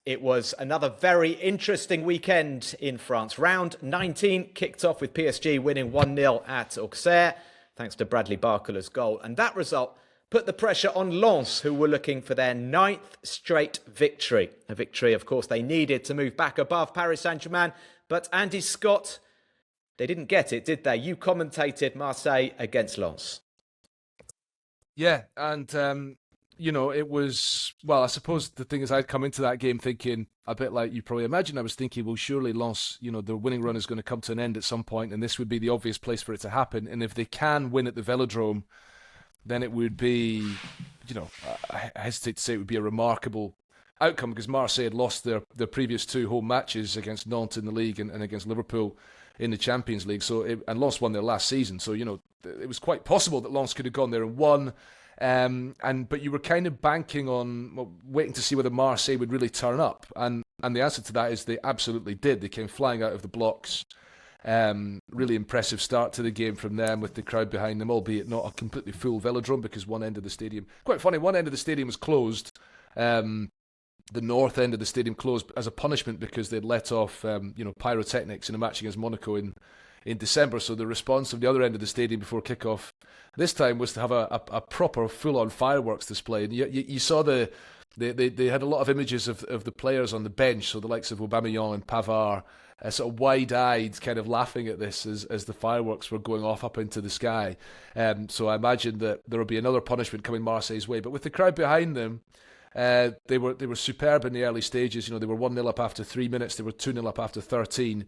It was another very interesting weekend in France. Round 19 kicked off with PSG winning 1-0 at Auxerre, thanks to Bradley Barcola's goal. And that result put the pressure on Lens, who were looking for their 9th straight victory. A victory, of course, they needed to move back above Paris Saint-Germain. But Andy Scott, they didn't get it, did they? You commentated Marseille against Lens. Yeah, and it was, well, I suppose the thing is I'd come into that game thinking, a bit like you probably imagine, I was thinking, well, surely Lens, their winning run is going to come to an end at some point, and this would be the obvious place for it to happen. And if they can win at the Velodrome, then it would be, I hesitate to say it would be a remarkable outcome, because Marseille had lost their previous 2 home matches against Nantes in the league and against Liverpool in the Champions League. And Lens won their last season. So, it was quite possible that Lens could have gone there and won. But you were kind of banking on waiting to see whether Marseille would really turn up, and the answer to that is they absolutely did. They came flying out of the blocks. Really impressive start to the game from them with the crowd behind them, albeit not a completely full Velodrome, because one end of the stadium, quite funny, one end of the stadium was closed. The north end of the stadium closed as a punishment because they'd let off pyrotechnics in a match against Monaco in December. So the response of the other end of the stadium before kickoff this time was to have a proper full-on fireworks display. And you saw they had a lot of images of the players on the bench, so the likes of Aubameyang and Pavard, sort of wide-eyed, kind of laughing at this as the fireworks were going off up into the sky. So I imagine that there will be another punishment coming Marseille's way. But with the crowd behind them, they were superb in the early stages. They were 1-0 up after 3 minutes. They were 2-0 up after 13.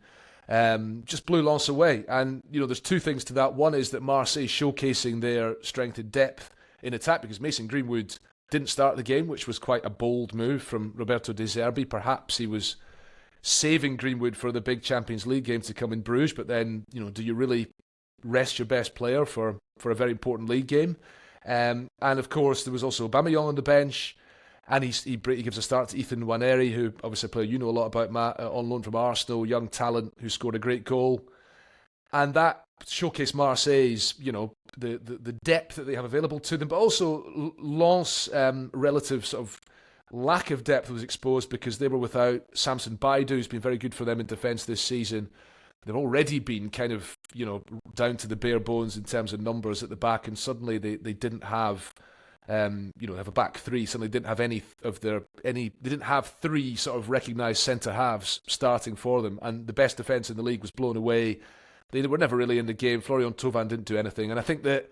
Just blew Lens away. And, there's 2 things to that. One is that Marseille showcasing their strength and depth in attack, because Mason Greenwood didn't start the game, which was quite a bold move from Roberto De Zerbi. Perhaps he was saving Greenwood for the big Champions League game to come in Bruges, but then, do you really rest your best player for a very important league game? And of course, there was also Aubameyang on the bench, and he gives a start to Ethan Nwaneri, who obviously a player you know a lot about, Matt, on loan from Arsenal, young talent who scored a great goal. And that showcased Marseille's, the depth that they have available to them, but also Lens' relative sort of lack of depth was exposed because they were without Samson Baidu, who's been very good for them in defence this season. They've already been kind of, down to the bare bones in terms of numbers at the back, and suddenly they didn't have, have a back 3. Suddenly didn't have they didn't have 3 sort of recognised centre halves starting for them, and the best defence in the league was blown away. They were never really in the game. Florian Thauvin didn't do anything, and I think that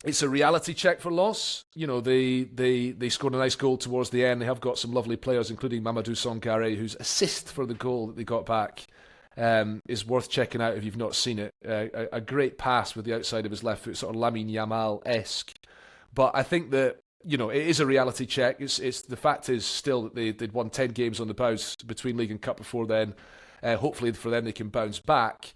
it's a reality check for Lens. They scored a nice goal towards the end. They have got some lovely players, including Mamadou Sangaré, whose assist for the goal that they got back is worth checking out if you've not seen it. A great pass with the outside of his left foot, sort of Lamine Yamal-esque. But I think that, it is a reality check. It's the fact is still that they'd won 10 games on the bounce between League and Cup before then. Hopefully for them they can bounce back.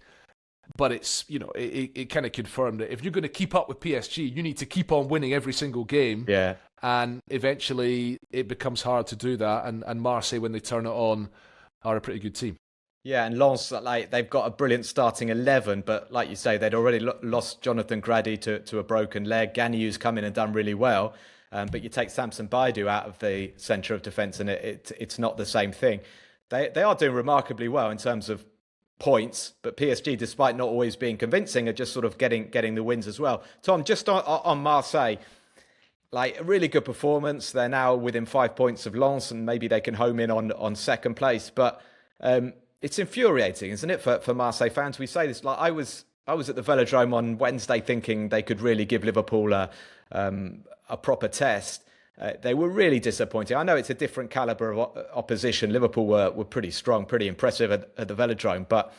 But it's, it kind of confirmed that if you're going to keep up with PSG, you need to keep on winning every single game. Yeah. And eventually it becomes hard to do that. And Marseille, when they turn it on, are a pretty good team. Yeah, and Lens, they've got a brilliant starting 11, but like you say, they'd already lost Jonathan Grady to a broken leg. Gagnyou's come in and done really well. But you take Samson Baidu out of the centre of defence and it's not the same thing. They are doing remarkably well in terms of points, but PSG, despite not always being convincing, are just sort of getting the wins as well. Tom, just on Marseille, a really good performance. They're now within 5 points of Lens, and maybe they can home in on second place. But it's infuriating, isn't it, for Marseille fans? We say this, I was at the Velodrome on Wednesday thinking they could really give Liverpool a proper test. They were really disappointing. I know it's a different calibre of opposition. Liverpool were pretty strong, pretty impressive at the Velodrome, but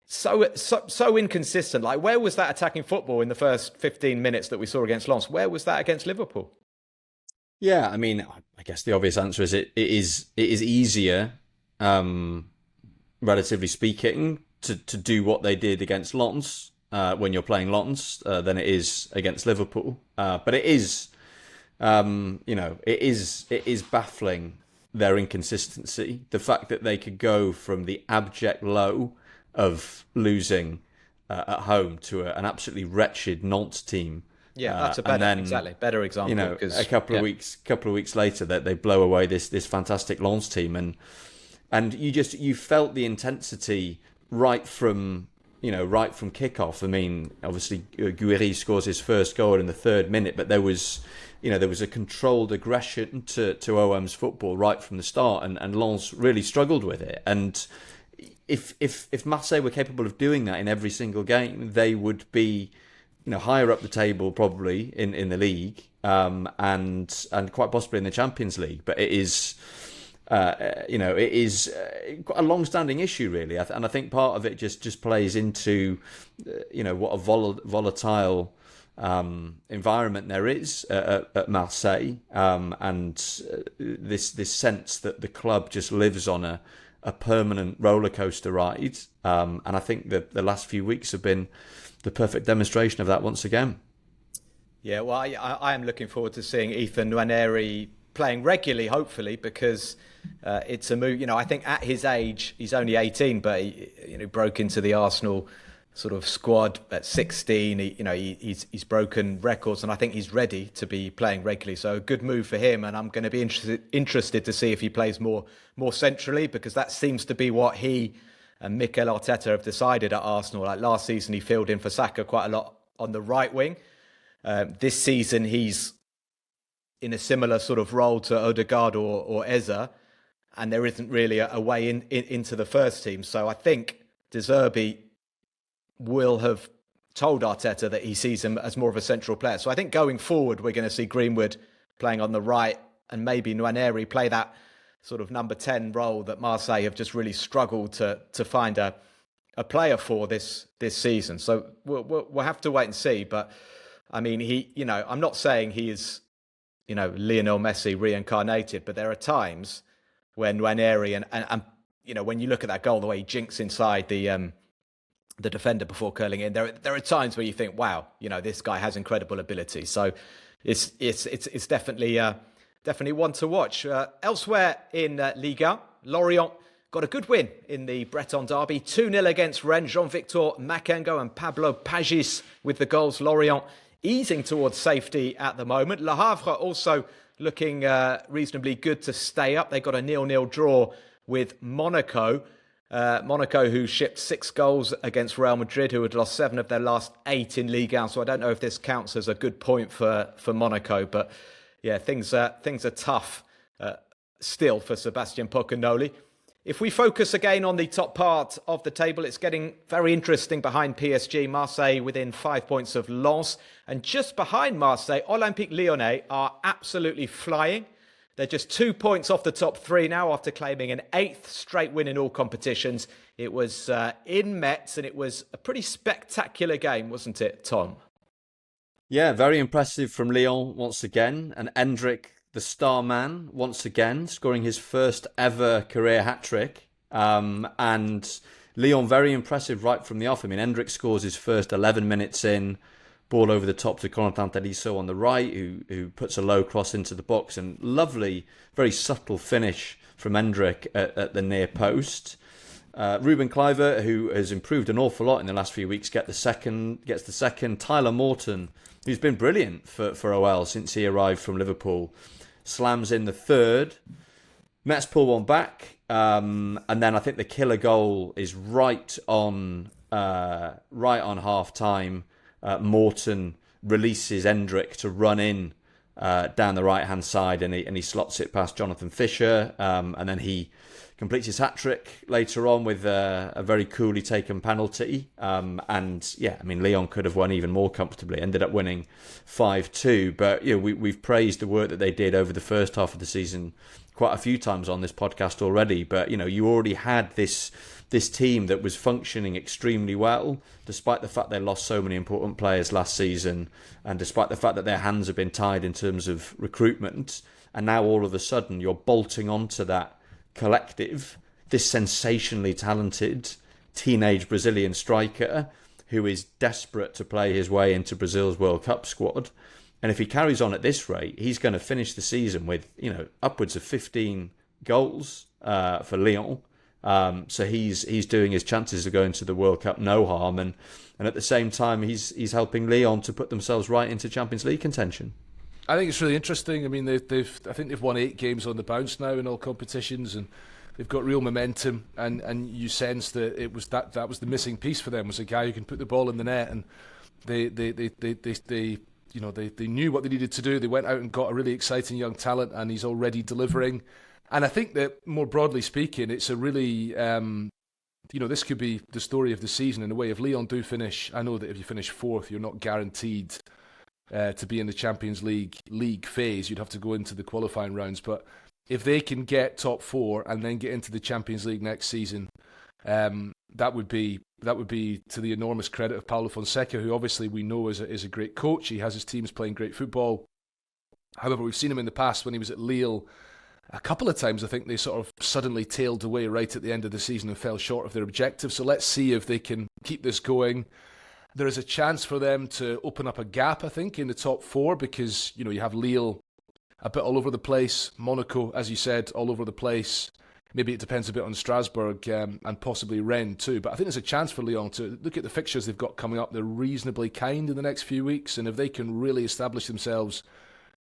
so inconsistent. Where was that attacking football in the first 15 minutes that we saw against Lens? Where was that against Liverpool? Yeah, I mean, I guess the obvious answer is it is easier, relatively speaking, to do what they did against Lens when you're playing Lens than it is against Liverpool. But it is. It is baffling, their inconsistency. The fact that they could go from the abject low of losing at home to an absolutely wretched Nantes team Yeah, that's a better example. You know, a couple of weeks later, that they blow away this fantastic Lens team, and you felt the intensity right from kickoff. I mean, obviously Guiri scores his first goal in the 3rd minute, but there was a controlled aggression to OM's football right from the start, and Lens really struggled with it. And if Marseille were capable of doing that in every single game, they would be, higher up the table probably in the league, and quite possibly in the Champions League. But it is, it is a long-standing issue really, and I think part of it just plays into, what a volatile environment there is at Marseille, and this sense that the club just lives on a permanent roller coaster ride, and I think that the last few weeks have been the perfect demonstration of that once again. Yeah, well, I am looking forward to seeing Ethan Nwaneri playing regularly, hopefully, because it's a move. I think at his age, he's only 18, but he broke into the Arsenal sort of squad at 16. He's broken records, and I think he's ready to be playing regularly. So a good move for him, and I'm going to be interested to see if he plays more centrally, because that seems to be what he and Mikel Arteta have decided at Arsenal. Like last season, he filled in for Saka quite a lot on the right wing. This season, he's in a similar sort of role to Odegaard or Eza, and there isn't really a way into the first team. So I think De Zerbi will have told Arteta that he sees him as more of a central player. So I think going forward, we're going to see Greenwood playing on the right, and maybe Nwaneri play that sort of number 10 role that Marseille have just really struggled to find a player for this season. So we'll have to wait and see. But I mean, I'm not saying he is, Lionel Messi reincarnated, but there are times when Nwaneri and when you look at that goal, the way he jinks inside the defender before curling in, there are times where you think, wow, this guy has incredible ability. So it's definitely one to watch. Elsewhere in Liga, Lorient got a good win in the Breton derby, 2-0 against Rennes. Jean-Victor Makengo and Pablo Pagis with the goals. Lorient easing towards safety at the moment. Le Havre also looking reasonably good to stay up. They got a 0-0 draw with Monaco. Monaco, who shipped 6 goals against Real Madrid, who had lost 7 of their last 8 in Ligue 1. So I don't know if this counts as a good point for Monaco, but yeah, things are tough still for Sebastian Pocanoli. If we focus again on the top part of the table, it's getting very interesting behind PSG. Marseille within 5 points of Lens. And just behind Marseille, Olympique Lyonnais are absolutely flying. They're just 2 points off the top 3 now after claiming an 8th straight win in all competitions. It was in Metz, and it was a pretty spectacular game, wasn't it, Tom? Yeah, very impressive from Lyon once again. And Endrick, the star man, once again, scoring his first ever career hat-trick. And Lyon very impressive right from the off. I mean, Endrick scores his first 11 minutes in, ball over the top to Corentin Tolisso on the right, who puts a low cross into the box. And lovely, very subtle finish from Endrick at the near post. Ruben Kleiber, who has improved an awful lot in the last few weeks, gets the second. Tyler Morton, who's been brilliant for OL since he arrived from Liverpool, slams in the third. Metz pull one back, and then I think the killer goal is right on half time. Morton releases Endrick to run in down the right hand side, and he slots it past Jonathan Fisher, and then he completes his hat-trick later on with a very coolly taken penalty. And yeah, I mean, Lyon could have won even more comfortably, ended up winning 5-2. But we've praised the work that they did over the first half of the season quite a few times on this podcast already. But, you already had this team that was functioning extremely well, despite the fact they lost so many important players last season, and despite the fact that their hands have been tied in terms of recruitment. And now all of a sudden you're bolting onto that collective, this sensationally talented teenage Brazilian striker who is desperate to play his way into Brazil's World Cup squad. And if he carries on at this rate, he's going to finish the season with, upwards of 15 goals for Lyon. So he's doing his chances of going to the World Cup no harm, and at the same time he's helping Lyon to put themselves right into Champions League contention. I think it's really interesting. I mean, I think they've won 8 games on the bounce now in all competitions, and they've got real momentum. And you sense that it was that was the missing piece for them, was a guy who can put the ball in the net. And they knew what they needed to do. They went out and got a really exciting young talent, and he's already delivering. And I think that more broadly speaking, it's a really this could be the story of the season in a way. If Lyon do finish, I know that if you finish 4th, you're not guaranteed to be in the Champions League phase. You'd have to go into the qualifying rounds. But if they can get top 4 and then get into the Champions League next season, that would be to the enormous credit of Paulo Fonseca, who obviously we know is a great coach. He has his teams playing great football. However, we've seen him in the past when he was at Lille. A couple of times, I think they sort of suddenly tailed away right at the end of the season and fell short of their objective. So let's see if they can keep this going. There is a chance for them to open up a gap, I think, in the top 4, because you have Lille a bit all over the place, Monaco, as you said, all over the place. Maybe it depends a bit on Strasbourg and possibly Rennes too. But I think there's a chance for Lyon to look at the fixtures they've got coming up. They're reasonably kind in the next few weeks, and if they can really establish themselves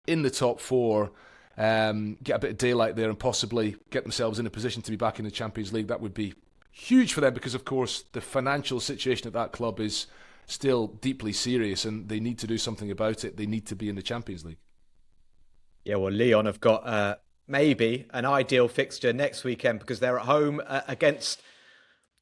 in the top 4, get a bit of daylight there and possibly get themselves in a position to be back in the Champions League, that would be huge for them, because of course the financial situation at that club is still deeply serious and they need to do something about it. They need to be in the Champions League. Yeah, well, Lyon have got maybe an ideal fixture next weekend, because they're at home against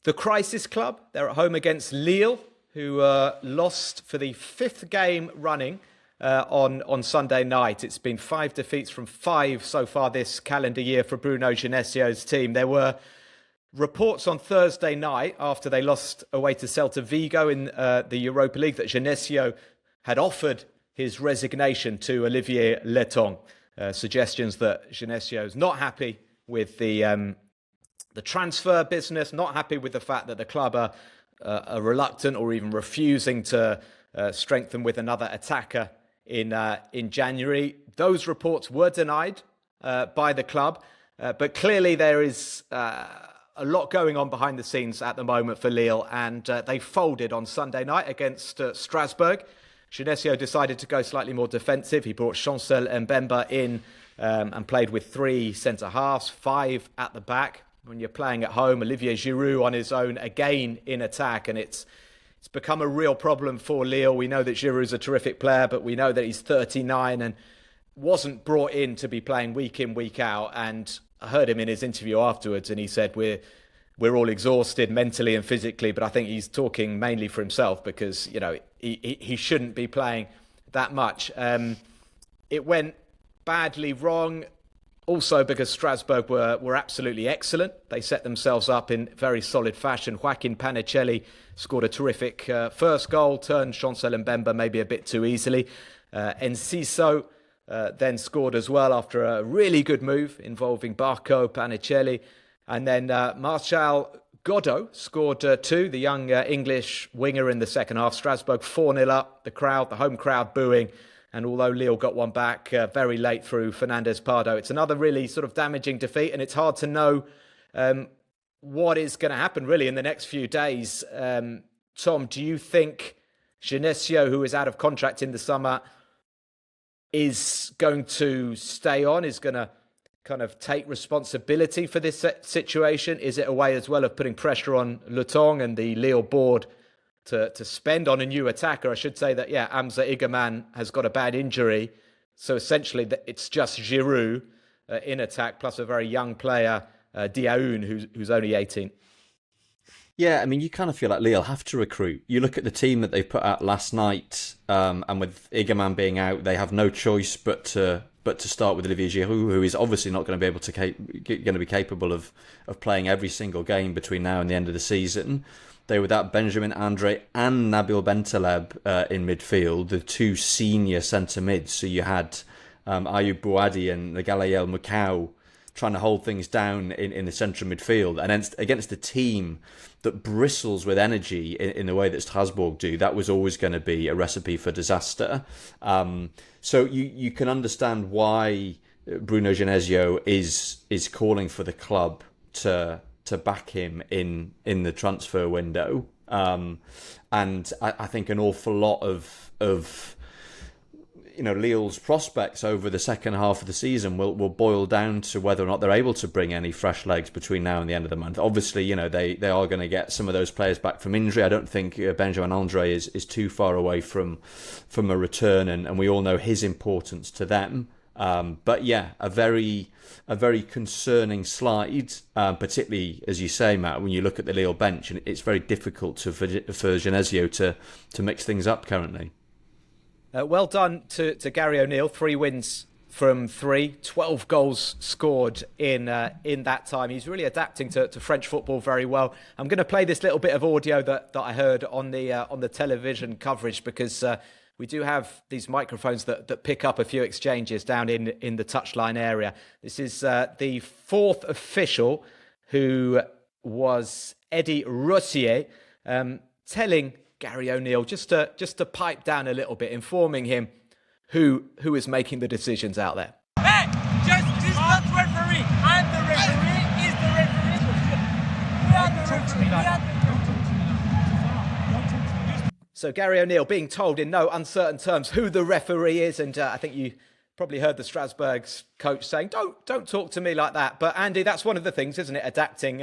the crisis club. They're at home against Lille, who lost for the 5th game running on Sunday night. It's been 5 defeats from 5 so far this calendar year for Bruno Genesio's team. There were reports on Thursday night, after they lost away to Celta Vigo in the Europa League, that Genesio had offered his resignation to Olivier Letang. Suggestions that Genesio's not happy with the transfer business, not happy with the fact that the club are reluctant or even refusing to strengthen with another attacker in January. Those reports were denied by the club, but clearly there is a lot going on behind the scenes at the moment for Lille, and they folded on Sunday night against Strasbourg. Genesio decided to go slightly more defensive. He brought Chancel Mbemba in and played with 3 centre-halves, 5 at the back. When you're playing at home, Olivier Giroud on his own again in attack, and it's become a real problem for Lille. We know that Giroud's a terrific player, but we know that he's 39 and wasn't brought in to be playing week in, week out. And I heard him in his interview afterwards, and he said we're all exhausted mentally and physically, but I think he's talking mainly for himself, because he shouldn't be playing that much. It went badly wrong also because Strasbourg were absolutely excellent. They set themselves up in very solid fashion. Joaquin Panicelli scored a terrific first goal, turned Chancel Mbemba maybe a bit too easily. Enciso then scored as well after a really good move involving Barco, Panicelli. And then Martial Godot scored 2, the young English winger in the second half. Strasbourg 4-0 up, the home crowd booing. And although Lille got one back very late through Fernandez Pardo, it's another really sort of damaging defeat. And it's hard to know what is going to happen really in the next few days. Tom, do you think Genesio, who is out of contract in the summer, is going to stay on, is going to kind of take responsibility for this situation? Is it a way as well of putting pressure on Letang and the Lille board to spend on a new attacker? I should say that, Hamza Igaman has got a bad injury. So essentially it's just Giroud in attack, plus a very young player, Diaoun, who's only 18. Yeah, I mean, you kind of feel like Lille have to recruit. You look at the team that they put out last night, and with Igaman being out, they have no choice but to start with Olivier Giroud, who is obviously not going to be able to be capable of playing every single game between now and the end of the season. They were without Benjamin Andre and Nabil Bentaleb in midfield, the 2 senior centre mids. So you had Ayoub Bouadi and Galayel Mukau trying to hold things down in the central midfield, and against a team that bristles with energy in the way that Strasbourg do, that was always going to be a recipe for disaster. So you can understand why Bruno Genesio is calling for the club to to back him in the transfer window. And I think an awful lot of Lille's prospects over the second half of the season will boil down to whether or not they're able to bring any fresh legs between now and the end of the month. Obviously, they are going to get some of those players back from injury. I don't think Benjamin Andre is too far away from a return, and we all know his importance to them. But yeah, a very concerning slide, particularly, as you say, Matt, when you look at the Lille bench, and it's very difficult for Genesio to mix things up currently. Well done to Gary O'Neill. 3 wins from 3, 12 goals scored in that time. He's really adapting to French football very well. I'm going to play this little bit of audio that I heard on the television coverage, because we do have these microphones that pick up a few exchanges down in the touchline area. This is the 4th official, who was Eddie Rossier, telling Gary O'Neill just to pipe down a little bit, informing him who is making the decisions out there. Hey, just not referee. I'm the referee. He's the referee. We are the referee. So Gary O'Neill being told in no uncertain terms who the referee is, and I think you probably heard the Strasbourg's coach saying, "Don't talk to me like that." But Andy, that's one of the things, isn't it? Adapting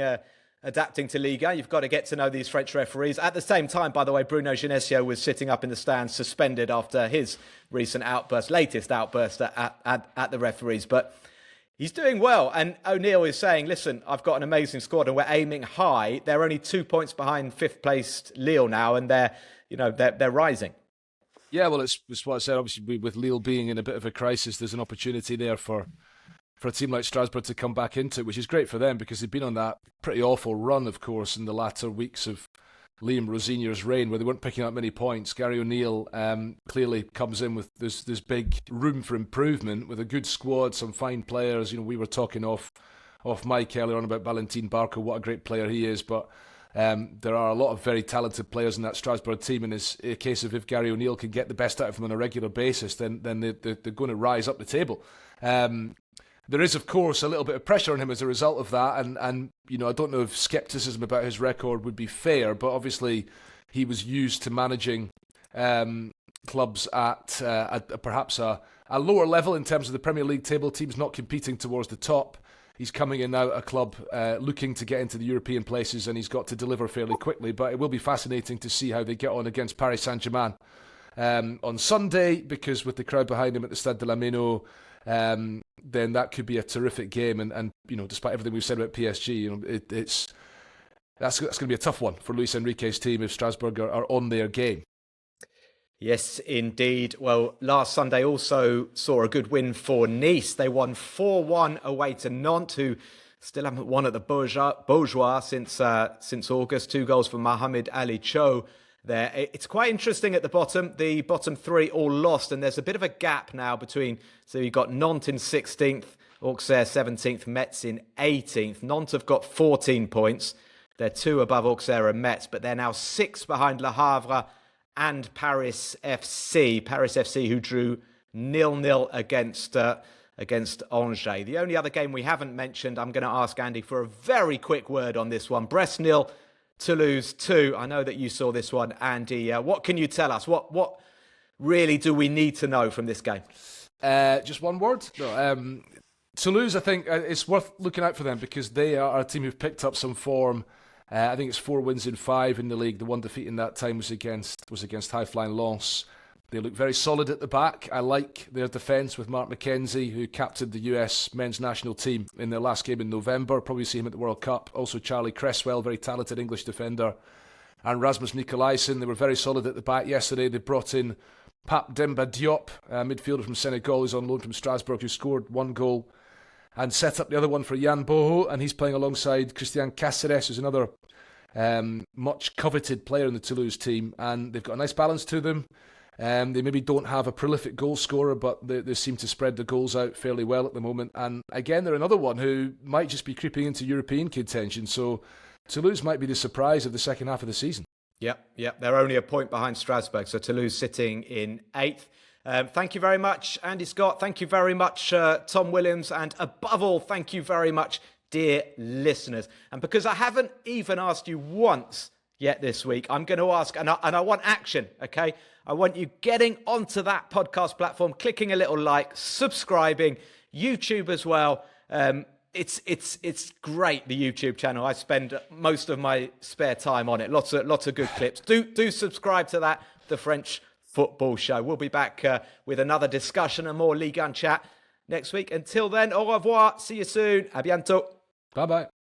to Liga, you've got to get to know these French referees. At the same time, by the way, Bruno Genesio was sitting up in the stands, suspended after his latest outburst at the referees. But he's doing well, and O'Neill is saying, "Listen, I've got an amazing squad, and we're aiming high. They're only 2 points behind 5th placed Lille now, and they're rising." Yeah, well, it's what I said. Obviously, with Lille being in a bit of a crisis, there's an opportunity there for a team like Strasbourg to come back into it, which is great for them, because they've been on that pretty awful run, of course, in the latter weeks of Liam Rosinier's reign, where they weren't picking up many points. Gary O'Neill clearly comes in with this big room for improvement, with a good squad, some fine players. We were talking off mic earlier on about Valentin Barco, what a great player he is, but there are a lot of very talented players in that Strasbourg team, and it's a case of if Gary O'Neill can get the best out of them on a regular basis, then they're going to rise up the table. There is, of course, a little bit of pressure on him as a result of that, and I don't know if scepticism about his record would be fair, but obviously he was used to managing clubs at perhaps a lower level in terms of the Premier League table, teams not competing towards the top. He's coming in now at a club looking to get into the European places, and he's got to deliver fairly quickly, but it will be fascinating to see how they get on against Paris Saint-Germain on Sunday, because with the crowd behind him at the Stade de la Méno, then that could be a terrific game, and despite everything we've said about PSG, that's going to be a tough one for Luis Enrique's team if Strasbourg are on their game. Yes, indeed. Well, last Sunday also saw a good win for Nice. They won 4-1 away to Nantes, who still haven't won at the Beaujois since August. 2 goals for Mohamed Ali Cho there. It's quite interesting at the bottom. The bottom 3 all lost, and there's a bit of a gap now between. So you've got Nantes in 16th, Auxerre 17th, Metz in 18th. Nantes have got 14 points. They're 2 above Auxerre and Metz, but they're now 6 behind Le Havre and Paris FC. Paris FC, who drew 0-0 against Angers. The only other game we haven't mentioned, I'm going to ask Andy for a very quick word on this one. Brest 0, Toulouse 2. I know that you saw this one, Andy. What can you tell us? What really do we need to know from this game? Just one word. No, Toulouse, I think it's worth looking out for them, because they are a team who've picked up some form. I think it's 4 wins in 5 in the league. The one defeat in that time was against high-flying Lens. They look very solid at the back. I like their defence with Mark McKenzie, who captained the US men's national team in their last game in November. Probably see him at the World Cup. Also Charlie Cresswell, very talented English defender. And Rasmus Nikolaisen. They were very solid at the back yesterday. They brought in Pape Demba Diop, a midfielder from Senegal, who's on loan from Strasbourg, who scored 1 goal and set up the other one for Jan Boho, and he's playing alongside Christian Cáceres, who's another much coveted player in the Toulouse team, and they've got a nice balance to them. They maybe don't have a prolific goal scorer, but they seem to spread the goals out fairly well at the moment. And again, they're another one who might just be creeping into European contention, so Toulouse might be the surprise of the second half of the season. Yep. They're only a point behind Strasbourg, so Toulouse sitting in 8th. Thank you very much, Andy Scott. Thank you very much, Tom Williams. And above all, thank you very much, dear listeners. And because I haven't even asked you once yet this week, I'm going to ask, and I want action, okay? I want you getting onto that podcast platform, clicking a little like, subscribing, YouTube as well. It's great, the YouTube channel. I spend most of my spare time on it. Lots of good clips. Do subscribe to that, The French Football Show. We'll be back with another discussion and more Ligue 1 chat next week. Until then, au revoir. See you soon. À bientôt. Bye-bye.